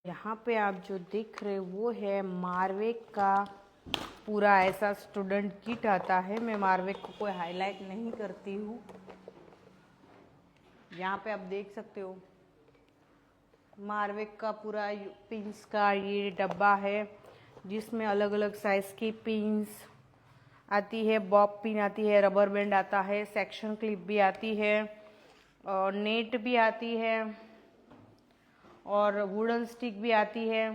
यहाँ पे आप जो देख रहे वो है मारवेक का पूरा ऐसा स्टूडेंट किट आता है। मैं मारवेक को कोई हाईलाइट नहीं करती हूँ। यहाँ पे आप देख सकते हो मारवेक का पूरा पिंस का ये डब्बा है, जिसमें अलग अलग साइज की पिंस आती है, बॉब पिन आती है, रबर बैंड आता है, सेक्शन क्लिप भी आती है और नेट भी आती है और वुडन स्टिक भी आती है।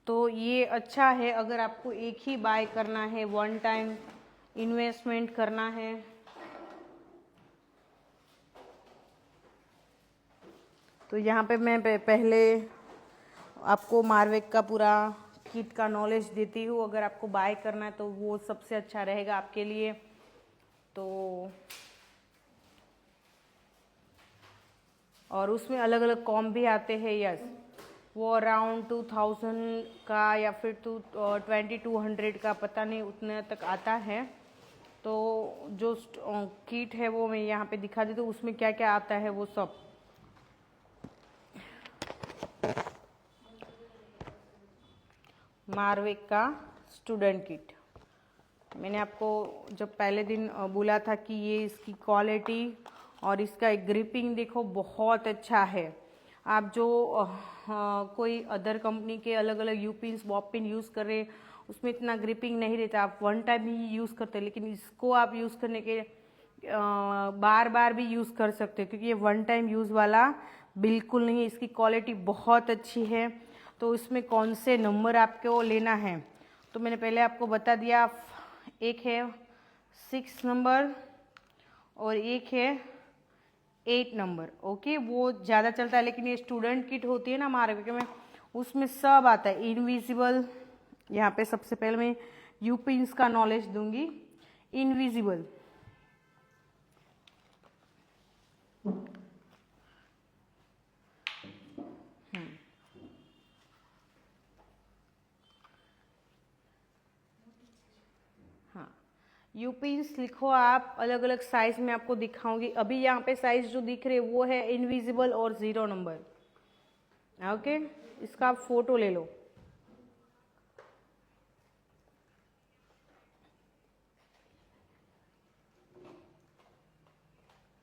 तो ये अच्छा है अगर आपको एक ही बाय करना है, वन टाइम इन्वेस्टमेंट करना है। तो यहाँ पे मैं पहले आपको मारवेक का पूरा किट का नॉलेज देती हूँ। अगर आपको बाय करना है तो वो सबसे अच्छा रहेगा आपके लिए। तो और उसमें अलग अलग कॉम भी आते हैं। यस, वो अराउंड 2000 का या फिर 2200 का, पता नहीं उतने तक आता है। तो जो किट है वो मैं यहाँ पे दिखा देती हूँ, उसमें क्या क्या आता है वो सब। मारवेक का स्टूडेंट किट मैंने आपको जब पहले दिन बोला था कि ये इसकी क्वालिटी और इसका एक ग्रिपिंग देखो बहुत अच्छा है। आप जो कोई अदर कंपनी के अलग अलग you pins Bob pin use कर रहे उसमें इतना ग्रिपिंग नहीं रहता, आप वन टाइम ही यूज़ करते हैं। लेकिन इसको आप यूज़ करने के बार बार भी यूज़ कर सकते हैं, क्योंकि ये वन टाइम यूज़ वाला बिल्कुल नहीं है। इसकी क्वालिटी बहुत अच्छी है। तो इसमें कौन से नंबर आपको लेना है तो मैंने पहले आपको बता दिया। एक है 6 नंबर और एक है 8 नंबर। ओके, वो ज़्यादा चलता है, लेकिन ये स्टूडेंट किट होती है ना मारवेक में, उसमें सब आता है। इनविजिबल, यहाँ पे सबसे पहले मैं यू पिन्स का नॉलेज दूंगी। इनविजिबल यू पिन्स लिखो आप, अलग अलग साइज में आपको दिखाऊंगी। अभी यहाँ पे साइज जो दिख रहे वो है इनविजिबल और 0 नंबर। ओके, इसका आप फोटो ले लो।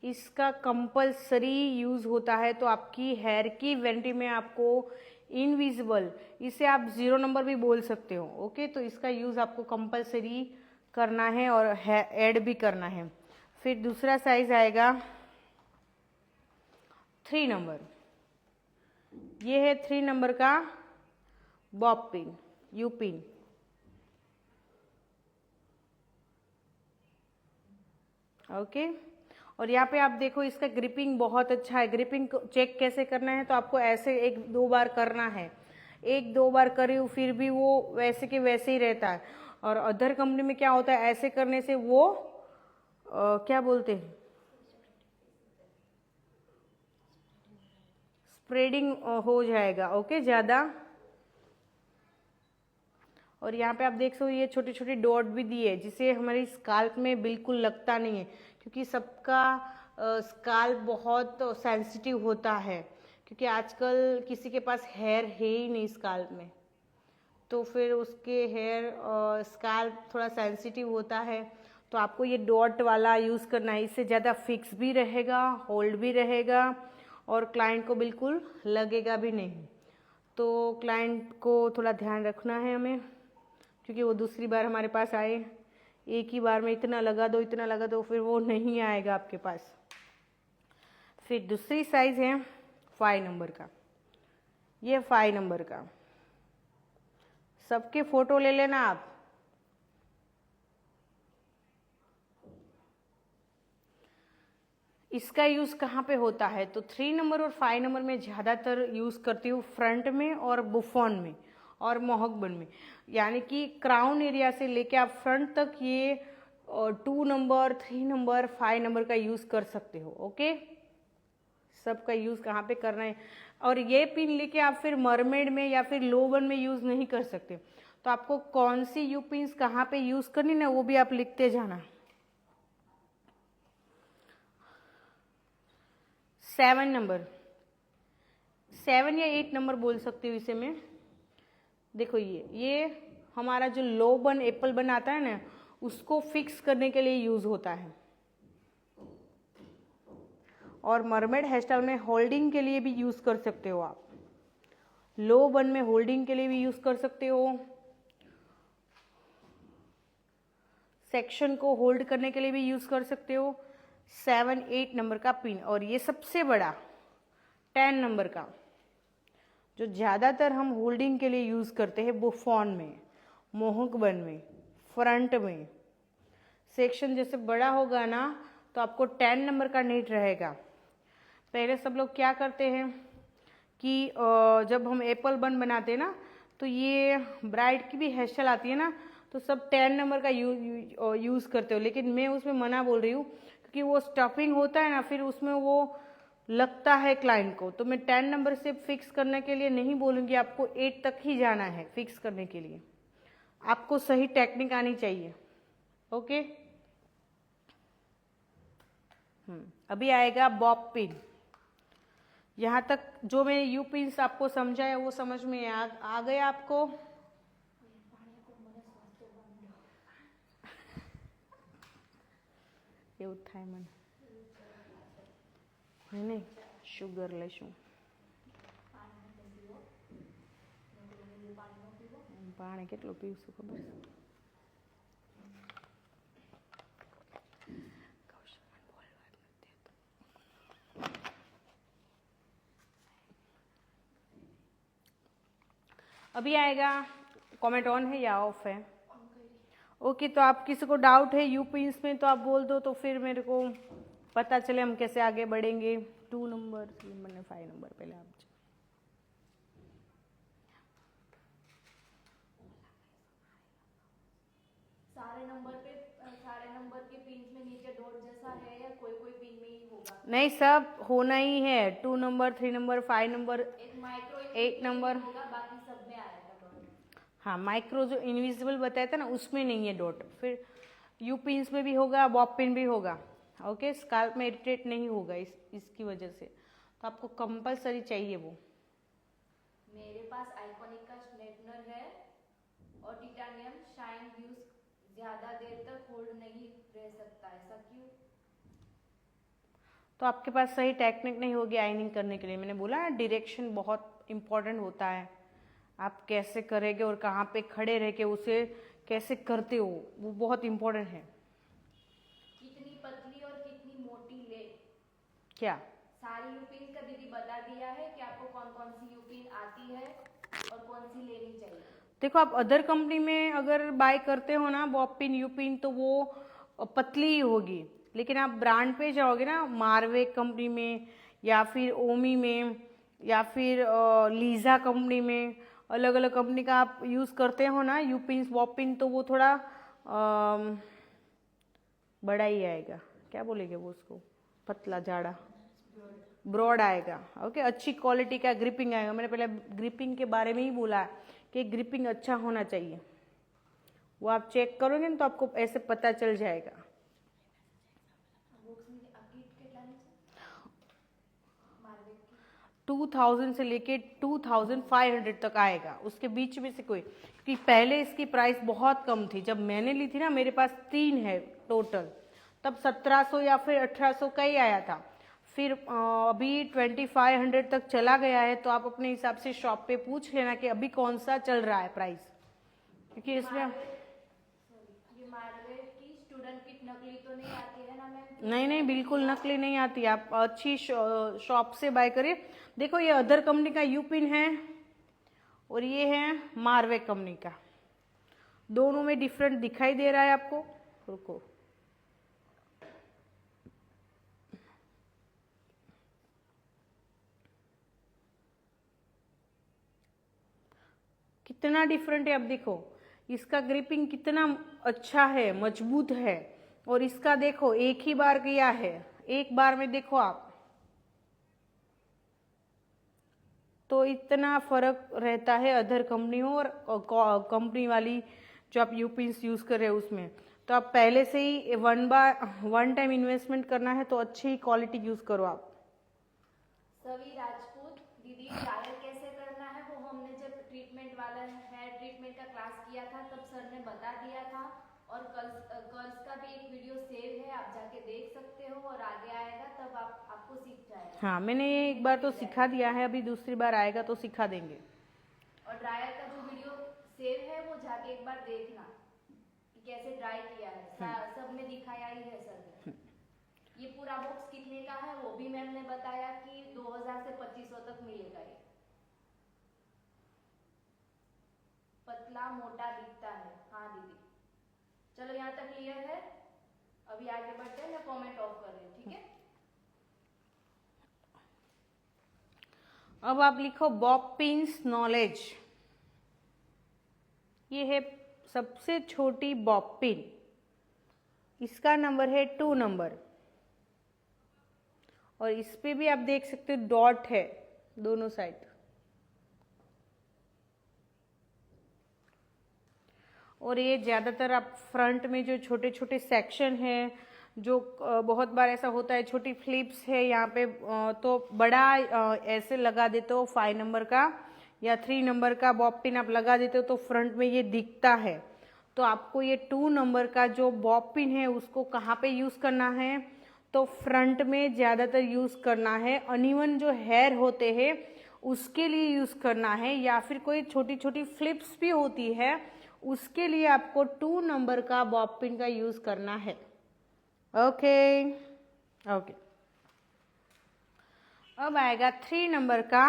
इसका कंपलसरी यूज होता है। तो आपकी हेयर की वेंटी में आपको इनविजिबल, इसे आप 0 नंबर भी बोल सकते हो। ओके, तो इसका यूज आपको कंपलसरी करना है और ऐड भी करना है। फिर दूसरा साइज आएगा 3 नंबर। ये है 3 नंबर का Bob pin, you pin. Okay, और यहाँ पे आप देखो इसका ग्रिपिंग बहुत अच्छा है। ग्रिपिंग चेक कैसे करना है तो आपको ऐसे 1-2 बार करना है। 1-2 बार करी फिर भी वो वैसे के वैसे ही रहता है। और अदर कंपनी में क्या होता है, ऐसे करने से वो क्या बोलते हैं, स्प्रेडिंग हो जाएगा। ओके, ज़्यादा। और यहाँ पे आप देख सकते हो ये छोटे छोटे डॉट भी दिए, जिसे हमारी स्काल्प में बिल्कुल लगता नहीं है, क्योंकि सबका स्काल्प बहुत सेंसिटिव होता है। क्योंकि आजकल किसी के पास हेयर है ही नहीं स्काल्प में, तो फिर उसके हेयर स्काल्प थोड़ा सेंसिटिव होता है। तो आपको ये डॉट वाला यूज़ करना है। इससे ज़्यादा फिक्स भी रहेगा, होल्ड भी रहेगा और क्लाइंट को बिल्कुल लगेगा भी नहीं। तो क्लाइंट को थोड़ा ध्यान रखना है हमें, क्योंकि वो दूसरी बार हमारे पास आए, एक ही बार में इतना लगा दो इतना लगा दो, फिर वो नहीं आएगा आपके पास। फिर दूसरी साइज है 5 नंबर का। ये 5 नंबर का, सबके फोटो ले लेना आप। इसका यूज़ कहाँ पे होता है तो 3 नंबर और 5 नंबर में ज़्यादातर यूज़ करती हूँ फ्रंट में और बुफॉन में और मोहकबन में। यानी कि क्राउन एरिया से लेके आप फ्रंट तक ये 2 नंबर 3 नंबर 5 नंबर का यूज़ कर सकते हो। ओके, सबका यूज़ कहाँ पे करना है। और ये पिन लेके आप फिर मरमेड में या फिर लो वन में यूज़ नहीं कर सकते। तो आपको कौन सी यू पिन्स कहाँ पे यूज़ करनी ना, वो भी आप लिखते जाना। 7 नंबर, 7 या 8 नंबर बोल सकती हूँ इसे मैं। देखो ये हमारा जो लो बन एप्पल बन आता है ना, उसको फिक्स करने के लिए यूज होता है। और मरमेड हेयर स्टाइल में होल्डिंग के लिए भी यूज कर सकते हो आप। लो बन में होल्डिंग के लिए भी यूज कर सकते हो, सेक्शन को होल्ड करने के लिए भी यूज कर सकते हो। 7, 8 नंबर का पिन, और ये सबसे बड़ा 10 नंबर का जो ज़्यादातर हम होल्डिंग के लिए यूज करते हैं, वो फॉन में, मोहक बन में, फ्रंट में। सेक्शन जैसे बड़ा होगा ना तो आपको 10 नंबर का नीड रहेगा। पहले सब लोग क्या करते हैं कि जब हम एप्पल बन बनाते हैं ना, तो ये ब्राइड की भी हेयर स्टाइल आती है ना, तो सब 10 नंबर का यूज़ करते हो। लेकिन मैं उसमें मना बोल रही हूँ, क्योंकि वो स्टफिंग होता है ना, फिर उसमें वो लगता है क्लाइंट को। तो मैं 10 नंबर से फिक्स करने के लिए नहीं बोलूँगी, आपको 8 तक ही जाना है फिक्स करने के लिए। आपको सही टेक्निक आनी चाहिए। ओके। अभी आएगा बॉब पिन। यहाँ तक जो मैंने यू पिन्स आपको समझाया वो समझ में आ गया आपको? એવું થાય મને નહીં, શુગર લેશું, પાણી કેટલું પીવશું ખબર છે? अभी आएगा कमेंट ऑन है या ऑफ है? ओके, तो आप किसी को डाउट है यू पिन्स में तो आप बोल दो, तो फिर मेरे को पता चले हम कैसे आगे बढ़ेंगे। 2 नंबर, 3 नंबर, 5 नंबर पहले आप सारे नंबर के पिन में नीचे डॉट जैसा है या कोई कोई पिन में ही होगा? नहीं, सब होना ही है। 2 नंबर, 3 नंबर, 5 नंबर, एक माइक्रो 8 नंबर होगा, बाकी सब में आएगा डॉट। हाँ, माइक्रो जो इनविजिबल बताया था ना, उसमें नहीं है डॉट। फिर यू पिन्स में भी होगा, बॉब पिन भी होगा। ओके, स्काल्प में इरिटेट नहीं होगा इसकी वजह से। तो आपको कंपलसरी चाहिए वो। मेरे पास आइकॉनिक का स्ट्रेटनर है और टिटानियम शाइन व्यूज ज्यादा देर तक होल्ड नहीं रह सकता, ऐसा क्यों? तो आपके पास सही टेक्निक नहीं होगी आयनिंग करने के लिए। मैंने बोला ना, डायरेक्शन बहुत इंपॉर्टेंट होता है। आप कैसे करेंगे और कहाँ पे खड़े रह के उसे कैसे करते हो, वो बहुत इंपॉर्टेंट है। कितनी पतली और कितनी मोटी ले? क्या सारी यूपिन का दीदी बता दिया है कि आपको कौन कौन सी यूपिन आती है और कौन सी लेनी चाहिए। देखो, आप अदर कंपनी में अगर बाय करते हो ना बॉब पिन, यू पिन, तो वो पतली ही होगी। लेकिन आप ब्रांड पे जाओगे ना, मारवे कंपनी में या फिर ओमी में या फिर लीजा कंपनी में, अलग अलग कंपनी का आप यूज़ करते हो ना यू पिन, बॉब पिन, तो वो थोड़ा बड़ा ही आएगा। क्या बोलेंगे वो उसको, पतला जाड़ा, ब्रॉड आएगा। ओके, अच्छी क्वालिटी का ग्रिपिंग आएगा। मैंने पहले ग्रिपिंग के बारे में ही बोला कि ग्रिपिंग अच्छा होना चाहिए। वो आप चेक करोगे ना तो आपको ऐसे पता चल जाएगा। 2000 से लेके 2500 तक आएगा, उसके बीच में से कोई। क्योंकि पहले इसकी प्राइस बहुत कम थी। जब मैंने ली थी ना, मेरे पास 3 है टोटल, तब 1700 या फिर 1800 का ही आया था। फिर अभी 2500 तक चला गया है। तो आप अपने हिसाब से शॉप पे पूछ लेना कि अभी कौन सा चल रहा है प्राइस, क्योंकि इसमें स्टूडेंट किट नकली तो नहीं आती है ना मैम? नहीं नहीं, बिल्कुल नकली नहीं आती। आप अच्छी शॉप से बाय करिए। देखो, ये अदर कंपनी का यू पिन है और ये है मारवे कंपनी का। दोनों में डिफरेंट दिखाई दे रहा है आपको? रुको, कितना डिफरेंट है। अब देखो, इसका ग्रिपिंग कितना अच्छा है, मजबूत है। और इसका देखो, एक ही बार किया है, एक बार में देखो आप, तो इतना फर्क रहता है अदर कंपनियों और कंपनी वाली जो आप यूपिन्स यूज कर रहे हो उसमें। तो आप पहले से ही वन टाइम इन्वेस्टमेंट करना है तो अच्छी क्वालिटी यूज करो आप। सभी राजपूत दीदी ड्रायर कैसे करना है वो हमने जब ट्रीटमेंट वाला हेयर ट्रीटमेंट का क्लास किया था तब सर ने बता दिया था। और कर्ल्स का भी एक वीडियो सेव है, आप जाके देख सकते हो और आगे आएगा तब आपको सीख जाएगा। हाँ, मैंने ये एक बार तो सिखा दिया है, अभी दूसरी बार आएगा तो सिखा देंगे। और ड्रायर का जो वीडियो सेव है वो जाके एक बार देखना कि कैसे ड्राई किया है, सब में दिखाया ही है सर ने। ये पूरा बॉक्स कितने का है वो भी मैम ने बताया कि 2000 से 2500 तक मिलेगा। ये पतला मोटा दिखता है। हाँ दीदी, चलो यहाँ तक क्लियर है। अभी आगे बढ़ते हैं, मैं कमेंट ऑफ कर रही हूँ, ठीक है। अब आप लिखो बॉबिन्स नॉलेज। ये है सबसे छोटी बॉबिन, इसका नंबर है 2 नंबर, और इस पे भी आप देख सकते हो डॉट है दोनों साइड। और ये ज़्यादातर आप फ्रंट में जो छोटे छोटे सेक्शन है, जो बहुत बार ऐसा होता है छोटी फ्लिप्स है यहाँ पे, तो बड़ा ऐसे लगा देते हो 5 नंबर का या 3 नंबर का बॉब पिन आप लगा देते हो तो फ्रंट में ये दिखता है। तो आपको ये 2 नंबर का जो बॉब पिन है उसको कहाँ पे यूज़ करना है, तो फ्रंट में ज़्यादातर यूज़ करना है। अनइवन जो हेयर होते हैं उसके लिए यूज़ करना है, या फिर कोई छोटी छोटी फ्लिप्स भी होती है उसके लिए आपको 2 नंबर का बॉब पिन का यूज़ करना है। Okay okay. अब आएगा 3 नंबर का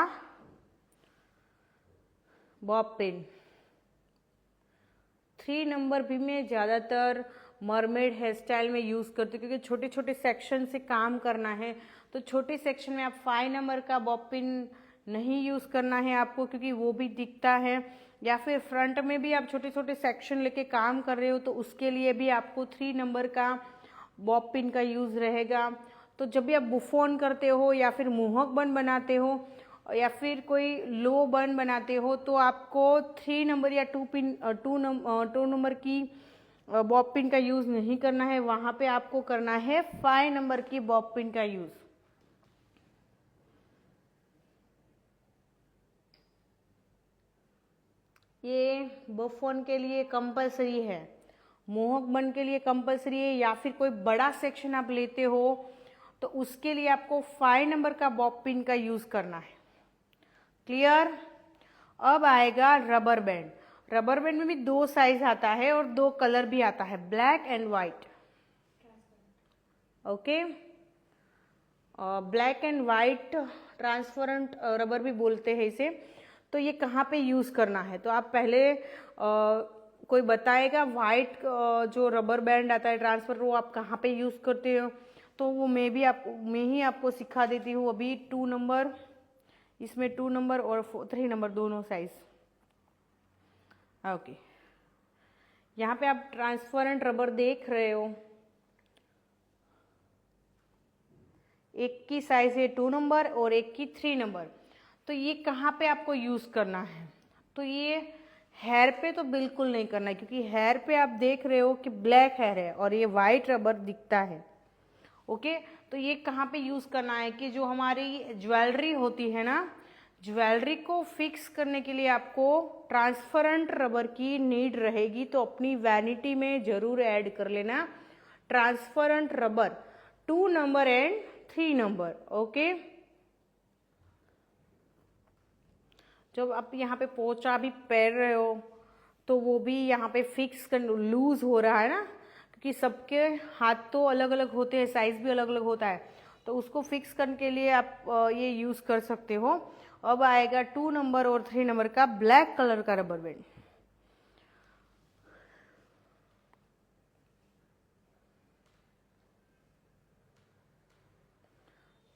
बॉब पिन। 3 नंबर भी मैं ज़्यादातर मरमेड हेयर स्टाइल में यूज़ करती हूँ, क्योंकि छोटे छोटे सेक्शन से काम करना है। तो छोटे सेक्शन में आप 5 नंबर का बॉब पिन नहीं यूज़ करना है आपको, क्योंकि वो भी दिखता है। या फिर फ्रंट में भी आप छोटे छोटे सेक्शन लेके काम कर रहे हो तो उसके लिए भी आपको 3 नंबर का बॉब पिन का यूज़ रहेगा। तो जब भी आप बुफोन करते हो या फिर मोहक बन बनाते हो या फिर कोई लो बन बनाते हो तो आपको 3 नंबर या 2 नंबर की बॉब पिन का यूज़ नहीं करना है, वहाँ पे आपको करना है 5 नंबर की बॉब पिन का यूज़। ये बुफोन के लिए कंपलसरी है, मोहक बन के लिए कंपलसरी है, या फिर कोई बड़ा सेक्शन आप लेते हो तो उसके लिए आपको 5 नंबर का बॉब पिन का यूज़ करना है। क्लियर। अब आएगा रबर बैंड। रबर बैंड में भी 2 साइज आता है और 2 कलर भी आता है, black and white. Okay, black and white transparent rubber भी बोलते हैं इसे। तो ये कहाँ पे यूज़ करना है, तो आप पहले कोई बताएगा वाइट जो रबर बैंड आता है ट्रांसफर, वो आप कहाँ पे यूज़ करते हो, तो वो मैं ही आपको सिखा देती हूँ अभी। 2 नंबर, इसमें 2 नंबर और 3 नंबर दोनों साइज। ओके, यहाँ पे आप ट्रांसपेरेंट रबर देख रहे हो, एक की साइज है 2 नंबर और एक की 3 नंबर। तो ये कहाँ पे आपको यूज़ करना है, तो ये हेयर पे तो बिल्कुल नहीं करना है, क्योंकि हेयर पे आप देख रहे हो कि ब्लैक हेयर है और ये वाइट रबर दिखता है। ओके, तो ये कहाँ पे यूज़ करना है कि जो हमारी ज्वेलरी होती है ना, ज्वेलरी को फिक्स करने के लिए आपको ट्रांसपेरेंट रबर की नीड रहेगी। तो अपनी वैनिटी में ज़रूर ऐड कर लेना transparent rubber 2 number and 3 number. Okay, जब आप यहाँ पे पोंचा भी पहन रहे हो तो वो भी यहाँ पे फिक्स कर, लूज हो रहा है ना, क्योंकि सबके हाथ तो अलग अलग होते हैं, साइज भी अलग अलग होता है, तो उसको फिक्स करने के लिए आप ये यूज़ कर सकते हो। अब आएगा 2 नंबर और 3 नंबर का ब्लैक कलर का रबर बैंड।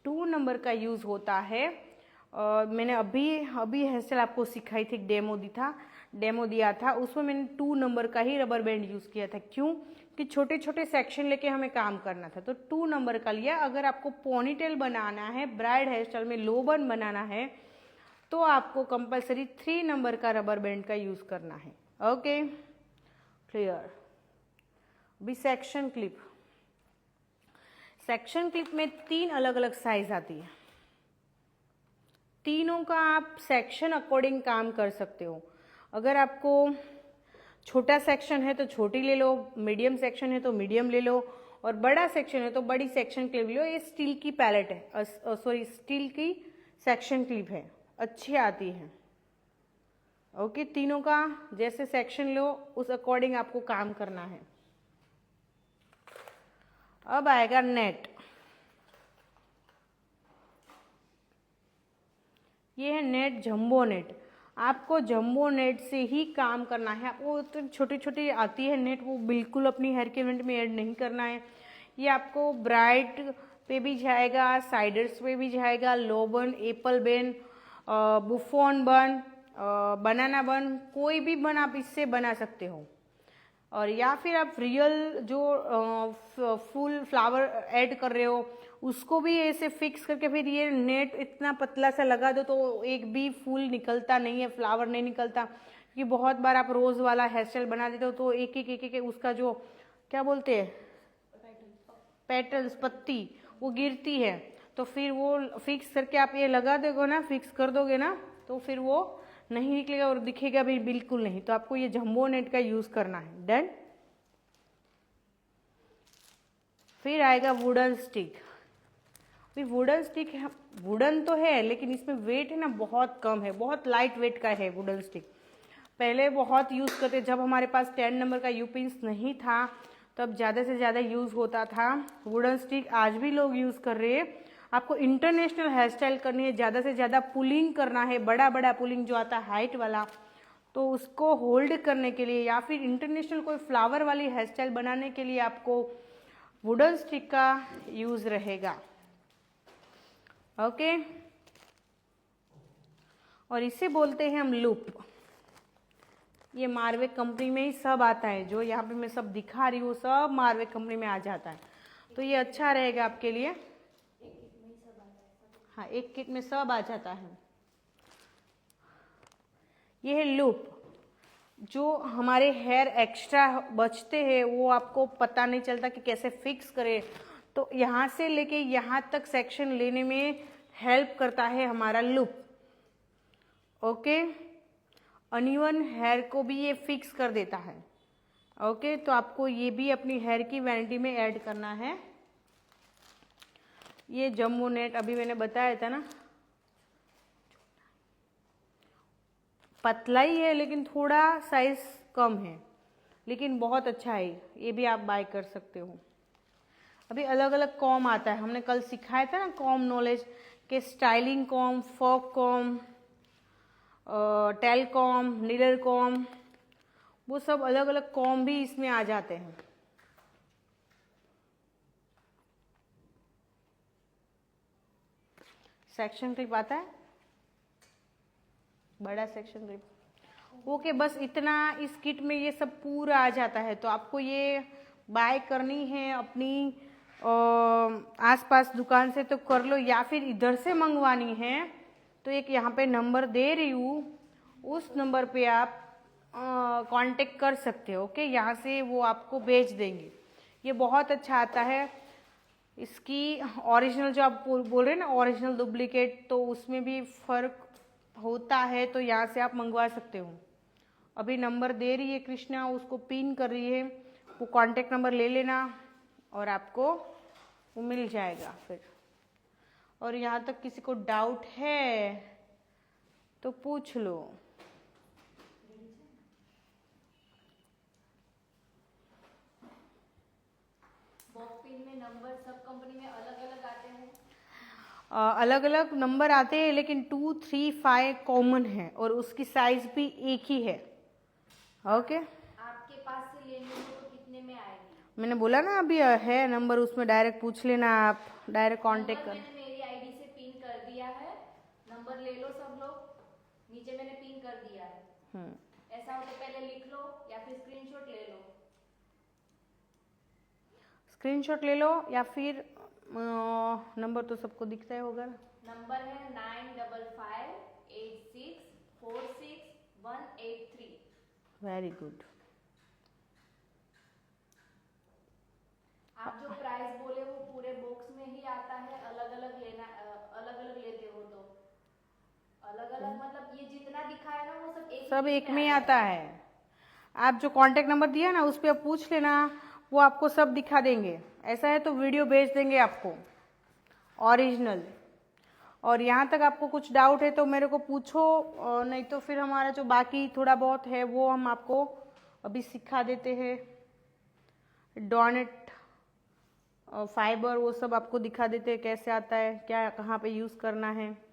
टू नंबर का यूज़ होता है, मैंने अभी हेयर स्टाइल आपको सिखाई थी, डेमो दिया था, उसमें मैंने 2 नंबर का ही रबर बैंड यूज़ किया था। क्यों कि छोटे छोटे सेक्शन लेके हमें काम करना था, तो 2 नंबर का लिया। अगर आपको पोनीटेल बनाना है, ब्राइड हेयर स्टाइल में लो बन बनाना है, तो आपको कंपलसरी 3 नंबर का रबर बैंड का यूज़ करना है। Okay, clear. अभी सेक्शन क्लिप में 3 अलग अलग साइज आती है। तीनों का आप सेक्शन अकॉर्डिंग काम कर सकते हो। अगर आपको छोटा सेक्शन है तो छोटी ले लो, मीडियम सेक्शन है तो मीडियम ले लो, और बड़ा सेक्शन है तो बड़ी सेक्शन क्लिप ले लो। ये स्टील की पैलेट है, सॉरी स्टील की सेक्शन क्लिप है, अच्छी आती है। ओके, तीनों का जैसे सेक्शन लो उस अकॉर्डिंग आपको काम करना है। अब आएगा नेट। ये है नेट, जंबो नेट। आपको जंबो नेट से ही काम करना है। आपको तो छोटी छोटी आती है नेट, वो बिल्कुल अपनी हेयर के इवेंट में ऐड नहीं करना है। ये आपको ब्राइट पे भी जाएगा, साइडर्स पे भी जाएगा, लो बन, एप्पल बेन, बुफोन बन, बनाना बन, कोई भी बन आप इससे बना सकते हो। और या फिर आप रियल जो फुल फ्लावर ऐड कर रहे हो उसको भी ऐसे फिक्स करके फिर ये नेट इतना पतला सा लगा दो तो एक भी फूल निकलता नहीं है, फ्लावर नहीं निकलता। क्योंकि बहुत बार आप रोज वाला हेयर स्टाइल बना देते हो तो एक उसका जो क्या बोलते हैं, पेटल्स, पत्ती, वो गिरती है। तो फिर वो फिक्स करके आप ये लगा दोगे ना, फिक्स कर दोगे ना, तो फिर वो नहीं निकलेगा और दिखेगा भी बिल्कुल नहीं। तो आपको ये जंबो नेट का यूज करना है। डन। फिर आएगा वुडन स्टिक। भी वुडन स्टिक है, वुडन तो है लेकिन इसमें वेट है ना बहुत कम है, बहुत लाइट वेट का है वुडन स्टिक। पहले बहुत यूज करते, जब हमारे पास 10 नंबर का यूपिंस नहीं था तब ज़्यादा से ज़्यादा यूज होता था वुडन स्टिक। आज भी लोग यूज कर रहे हैं। आपको इंटरनेशनल हेयर स्टाइल करनी है, ज़्यादा से ज़्यादा पुलिंग करना है, बड़ा बड़ा पुलिंग जो आता है हाइट वाला, तो उसको होल्ड करने के लिए या फिर इंटरनेशनल कोई फ्लावर वाली हेयर स्टाइल बनाने के लिए आपको वुडन स्टिक का यूज रहेगा। ओके, और इसे बोलते हैं हम लूप। ये मारवे कंपनी में ही सब आता है, जो यहाँ पे मैं सब दिखा रही हूँ सब मारवे कंपनी में आ जाता है। तो ये अच्छा रहेगा आपके लिए। हाँ, एक किट में सब आ जाता है। ये है लूप। जो हमारे हेयर एक्स्ट्रा बचते हैं वो आपको पता नहीं चलता कि कैसे फिक्स करें, तो यहाँ से लेके यहाँ तक सेक्शन लेने में हेल्प करता है हमारा लूप। ओके, अनइवन हेयर को भी ये फिक्स कर देता है। ओके, तो आपको ये भी अपनी हेयर की वैनिटी में ऐड करना है। ये जम्बो नेट अभी मैंने बताया था ना, पतला ही है लेकिन थोड़ा साइज कम है, लेकिन बहुत अच्छा है। ये भी आप बाय कर सकते हो। अभी अलग अलग कॉम आता है, हमने कल सिखाया था ना कॉम नॉलेज के, styling comb, fork comb, tail comb, needle comb, वो सब अलग अलग कॉम भी इसमें आ जाते हैं। सेक्शन क्लिप आता है, बड़ा सेक्शन क्लिप। ओके, बस इतना इस किट में ये सब पूरा आ जाता है। तो आपको ये बाय करनी है अपनी आसपास दुकान से तो कर लो, या फिर इधर से मंगवानी है तो एक यहाँ पे नंबर दे रही हूँ, उस नंबर पे आप कांटेक्ट कर सकते हो। ओके, यहाँ से वो आपको भेज देंगे। ये बहुत अच्छा आता है। इसकी ओरिजिनल जो आप बोल रहे हैं ना, ओरिजिनल डुप्लीकेट, तो उसमें भी फर्क होता है, तो यहाँ से आप मंगवा सकते हो। अभी नंबर दे रही है कृष्णा, उसको पिन कर रही है, वो कांटेक्ट नंबर ले लेना और आपको वो मिल जाएगा फिर। और यहाँ तक किसी को डाउट है तो पूछ लो। बॉब पिन में नंबर सब कंपनी में अलग अलग आते हैं। अलग अलग नंबर आते हैं लेकिन 2, 3, 5 कॉमन है और उसकी साइज भी एक ही है। ओके, आपके पास से लेने हो तो कितने में आएगी? मैंने बोला ना अभी है नंबर, उसमें डायरेक्ट पूछ लेना, आप डायरेक्ट कांटेक्ट कर। मैंने मेरी आईडी से पिन कर दिया है, नंबर ले लो सब लोग, नीचे मैंने पिन कर दिया है। ऐसा हो तो पहले लिख लो या फिर स्क्रीनशॉट ले लो। स्क्रीनशॉट ले लो या फिर नंबर तो सबको दिखता ही होगा। नंबर है 9556464183। Very good. आप जो प्राइस बोले वो पूरे बॉक्स में ही आता है, अलग अलग लेना अलग अलग लेते हो तो अलग मतलब ये जितना दिखाया ना वो सब एक में आता है। आप जो कांटेक्ट नंबर दिया ना उस पर आप पूछ लेना, वो आपको सब दिखा देंगे। ऐसा है तो वीडियो भेज देंगे आपको ओरिजिनल। और यहाँ तक आपको कुछ डाउट है तो मेरे को पूछो, और नहीं तो फिर हमारा जो बाकी थोड़ा बहुत है वो हम आपको अभी सिखा देते हैं। डॉनेट फाइबर वो सब आपको दिखा देते हैं कैसे आता है, क्या कहाँ पे यूज़ करना है।